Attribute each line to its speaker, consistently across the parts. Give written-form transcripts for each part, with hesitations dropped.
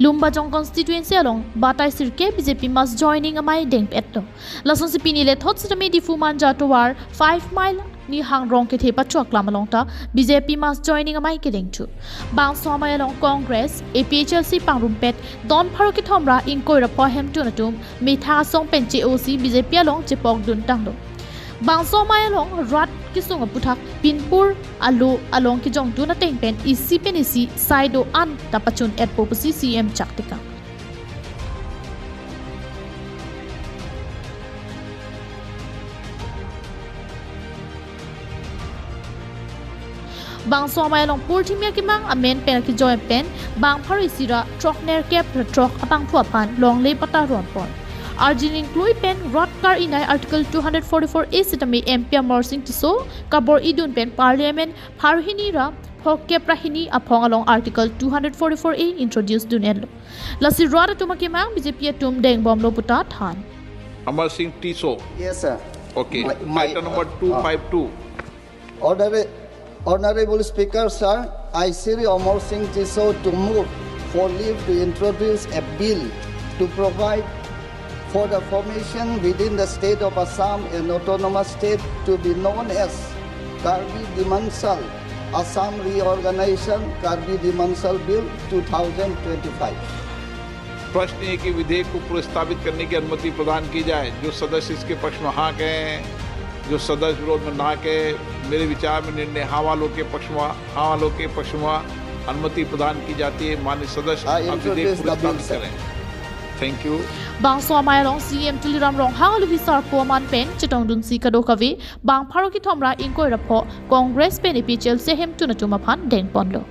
Speaker 1: Lumbajong constituency along Batai Sirke BJP Mass joining amai deng petto. Lason si pinile thot sitame di Fuman Jatowar 5 mile ni hang rong ke thepa chuak lam along ta BJP Mass joining amai ke deng chu. Bang so amai along Congress APHLC pangrum pet don pharo ke thomra in koira po hem tu natum mitha song penche OC BJP along chepok dun tangdo. Bangso mai along rat kisung puthak pinpur alu along ki jong tu na teng pen isi penisi saido an tapachun et popusi CM chaktika. Bangso mai along purtimia ki mang amen pen ki joy pen bang pharisira trok ner kep trok apang thu apan long le pata ron pon. Arjin include pen rot car in Article 244A sitame MP Morsing Tiso Kabor Idun pen Parliament Parhinira Hokke Prahini upon along Article 244A introduced Dunello. Lasi Rada Tumakimang BJP Tum Deng Bomlo Puta Than.
Speaker 2: Amar Singh Tiso.
Speaker 3: Yes, sir.
Speaker 2: Okay. Item number 252.
Speaker 3: Honorable Speaker, sir, I Sri Amar Singh Tiso to move for leave to introduce a bill to provide for the formation within the state of Assam an autonomous state to be known as Karbi Dimansal Assam Reorganization Karbi Dimansal Bill 2025.
Speaker 2: प्रश्न है कि विधेयक को प्रस्तावित करने की अनुमति प्रदान की जाए। जो सदस्य इसके पक्ष में हाँ कहें, जो सदस्य विरोध में ना कहे। मेरे विचार में निर्णय हाँ वालों के पक्ष में अनुमति प्रदान की जाती है। माननीय सदस्य अब विधेयक प्रस्तावित करें। Thank you.
Speaker 1: Bang so amai along CM tuliram rong hang lu hisar ko man pen chitong dun si kado kavi bang pharo ki thomra inkoi rapo Congress pen APHLC se hem tu na tuma phan deng ponlo.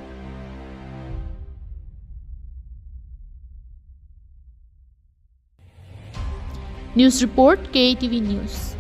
Speaker 1: News report KTV News.